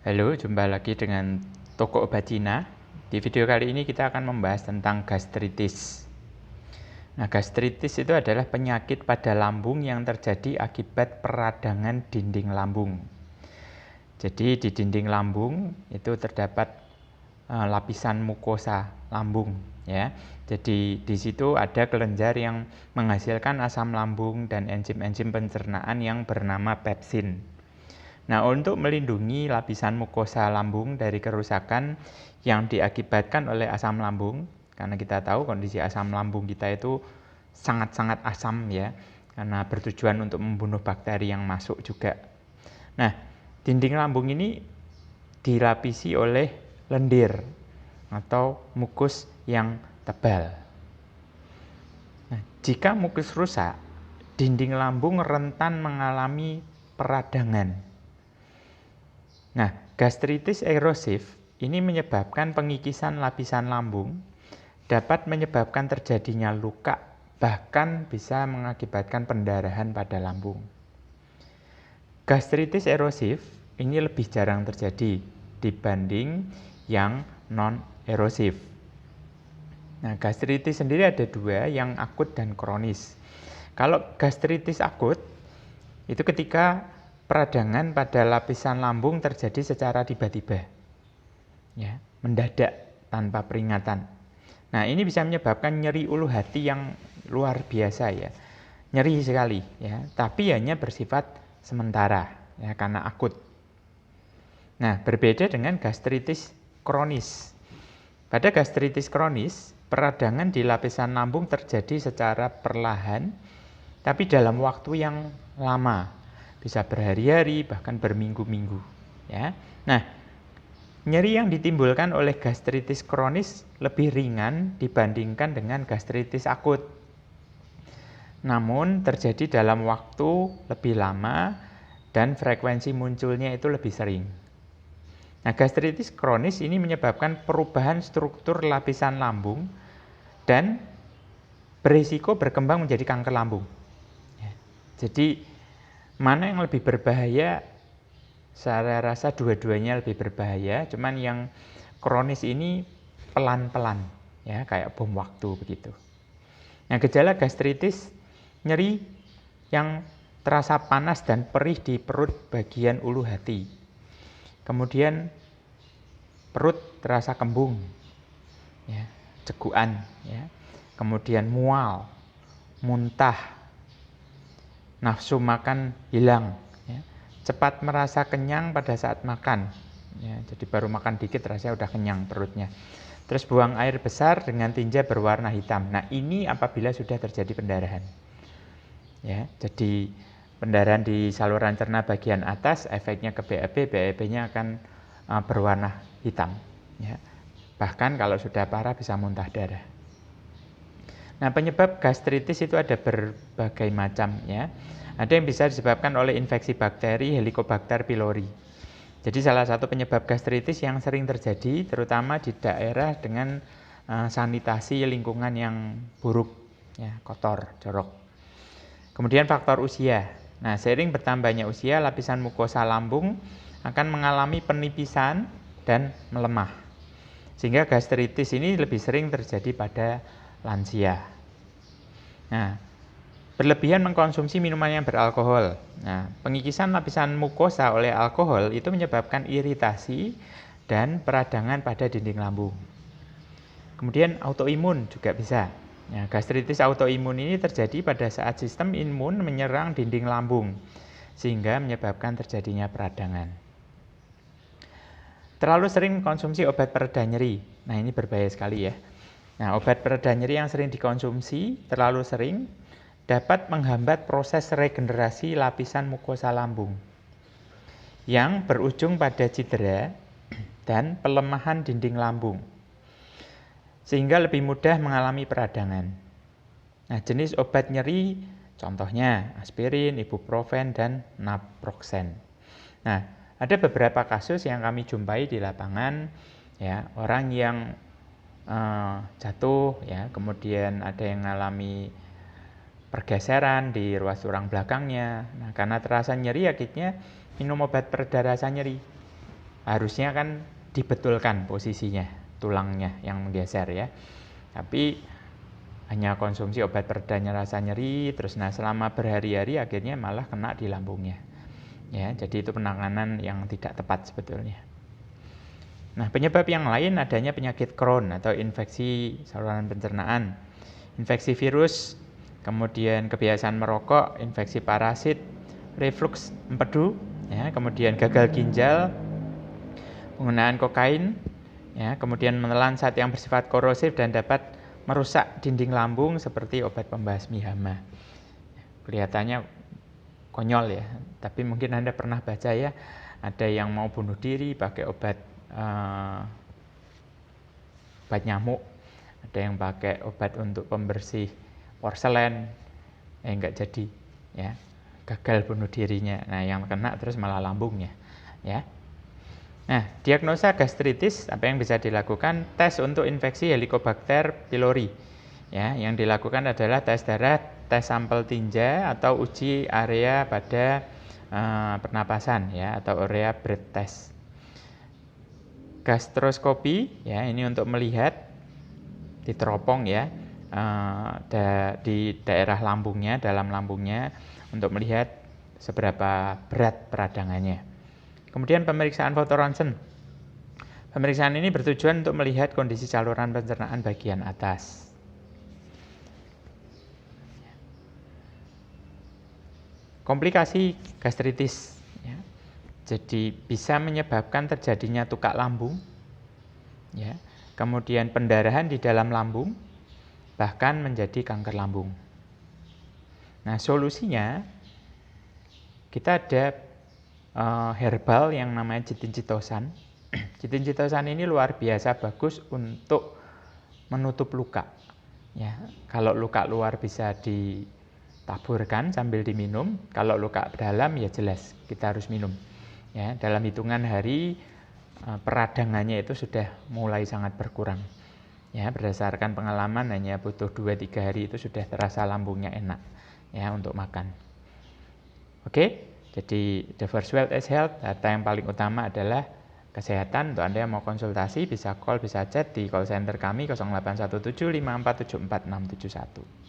Halo, jumpa lagi dengan Toko Obat Cina. Di video kali ini kita akan membahas tentang gastritis. Nah, gastritis itu adalah penyakit pada lambung yang terjadi akibat peradangan dinding lambung. Jadi di dinding lambung itu terdapat lapisan mukosa lambung, ya. Jadi di situ ada kelenjar yang menghasilkan asam lambung dan enzim-enzim pencernaan yang bernama pepsin. Nah, untuk melindungi lapisan mukosa lambung dari kerusakan yang diakibatkan oleh asam lambung, karena kita tahu kondisi asam lambung kita itu sangat-sangat asam, ya, karena bertujuan untuk membunuh bakteri yang masuk juga. Nah, dinding lambung ini dilapisi oleh lendir atau mukus yang tebal. Nah, jika mukus rusak, dinding lambung rentan mengalami peradangan. Nah, gastritis erosif ini menyebabkan pengikisan lapisan lambung, dapat menyebabkan terjadinya luka, bahkan bisa mengakibatkan pendarahan pada lambung. Gastritis erosif ini lebih jarang terjadi dibanding yang non-erosif. Nah, gastritis sendiri ada dua, yang akut dan kronis. Kalau gastritis akut, itu ketika peradangan pada lapisan lambung terjadi secara tiba-tiba, ya, mendadak tanpa peringatan. Nah, ini bisa menyebabkan nyeri ulu hati yang luar biasa, ya, nyeri sekali, ya, tapi hanya bersifat sementara, ya, karena akut. Nah, berbeda dengan gastritis kronis. Pada gastritis kronis, peradangan di lapisan lambung terjadi secara perlahan, tapi dalam waktu yang lama. Bisa berhari-hari, bahkan berminggu-minggu, ya. Nah, nyeri yang ditimbulkan oleh gastritis kronis lebih ringan dibandingkan dengan gastritis akut. Namun terjadi dalam waktu lebih lama dan frekuensi munculnya itu lebih sering. Nah, gastritis kronis ini menyebabkan perubahan struktur lapisan lambung dan berisiko berkembang menjadi kanker lambung. Ya. Jadi mana yang lebih berbahaya? Saya rasa dua-duanya lebih berbahaya, cuman yang kronis ini pelan-pelan, ya, kayak bom waktu begitu. Nah, gejala gastritis, nyeri yang terasa panas dan perih di perut bagian ulu hati. Kemudian perut terasa kembung, ya, cegukan, ya. Kemudian mual, muntah, nafsu makan hilang, ya. Cepat merasa kenyang pada saat makan, ya. Jadi baru makan dikit rasanya udah kenyang perutnya. Terus buang air besar dengan tinja berwarna hitam. Nah, ini apabila sudah terjadi pendarahan, ya. Jadi pendarahan di saluran cerna bagian atas, efeknya ke BAB, BAB-nya akan berwarna hitam, ya. Bahkan kalau sudah parah bisa muntah darah. Nah, penyebab gastritis itu ada berbagai macam, ya. Ada yang bisa disebabkan oleh infeksi bakteri Helicobacter pylori. Jadi salah satu penyebab gastritis yang sering terjadi terutama di daerah dengan sanitasi lingkungan yang buruk, ya, kotor, jorok. Kemudian faktor usia. Nah, seiring bertambahnya usia, lapisan mukosa lambung akan mengalami penipisan dan melemah. Sehingga gastritis ini lebih sering terjadi pada lansia. Nah, berlebihan mengkonsumsi minuman yang beralkohol. Nah, pengikisan lapisan mukosa oleh alkohol itu menyebabkan iritasi dan peradangan pada dinding lambung. Kemudian autoimun juga bisa. Nah, gastritis autoimun ini terjadi pada saat sistem imun menyerang dinding lambung, sehingga menyebabkan terjadinya peradangan. Terlalu sering konsumsi obat pereda nyeri. Nah, ini berbahaya sekali, ya. Nah, obat pereda nyeri yang sering dikonsumsi terlalu sering dapat menghambat proses regenerasi lapisan mukosa lambung yang berujung pada cedera dan pelemahan dinding lambung, sehingga lebih mudah mengalami peradangan. Nah, jenis obat nyeri contohnya aspirin, ibuprofen, dan naproxen. Nah, ada beberapa kasus yang kami jumpai di lapangan, ya, orang yang jatuh, ya, kemudian ada yang mengalami pergeseran di ruas tulang belakangnya. Nah, karena terasa nyeri akhirnya minum obat pereda rasa nyeri. harusnya kan dibetulkan posisinya, tulangnya yang menggeser ya. Tapi hanya konsumsi obat pereda rasa nyeri, terus selama berhari-hari akhirnya malah kena di lambungnya. Ya, jadi itu penanganan yang tidak tepat sebetulnya. Nah, penyebab yang lain adanya penyakit Crohn atau infeksi saluran pencernaan, infeksi virus, kemudian kebiasaan merokok, infeksi parasit, reflux empedu, ya, kemudian gagal ginjal, penggunaan kokain, ya, kemudian menelan zat yang bersifat korosif dan dapat merusak dinding lambung seperti obat pembasmi hama. Kelihatannya konyol ya, tapi mungkin Anda pernah baca ya, ada yang mau bunuh diri pakai obat nyamuk, ada yang pakai obat untuk pembersih porselen, enggak jadi, ya, gagal bunuh dirinya. Nah, yang kena terus malah lambungnya, ya. Nah, diagnosa gastritis apa yang bisa dilakukan? Tes untuk infeksi Helicobacter pylori. Ya, yang dilakukan adalah tes darah, tes sampel tinja atau uji area pada pernapasan ya, atau area breath test. Gastroskopi ya, ini untuk melihat di teropong ya, di daerah lambungnya, dalam lambungnya, untuk melihat seberapa berat peradangannya. Kemudian pemeriksaan fotoronsen. Pemeriksaan ini bertujuan untuk melihat kondisi saluran pencernaan bagian atas. Komplikasi gastritis ya. Jadi bisa menyebabkan terjadinya tukak lambung, ya, kemudian pendarahan di dalam lambung, bahkan menjadi kanker lambung. Nah, solusinya kita ada herbal yang namanya Chitinchitosan. Chitinchitosan ini luar biasa bagus untuk menutup luka. Ya, kalau luka luar bisa ditaburkan sambil diminum, kalau luka dalam ya jelas kita harus minum. Ya, dalam hitungan hari peradangannya itu sudah mulai sangat berkurang. Ya, berdasarkan pengalaman hanya butuh 2-3 hari itu sudah terasa lambungnya enak ya untuk makan. Oke, jadi the first wealth is health. Data yang paling utama adalah kesehatan. Untuk Anda yang mau konsultasi bisa call, bisa chat di call center kami 081754744671.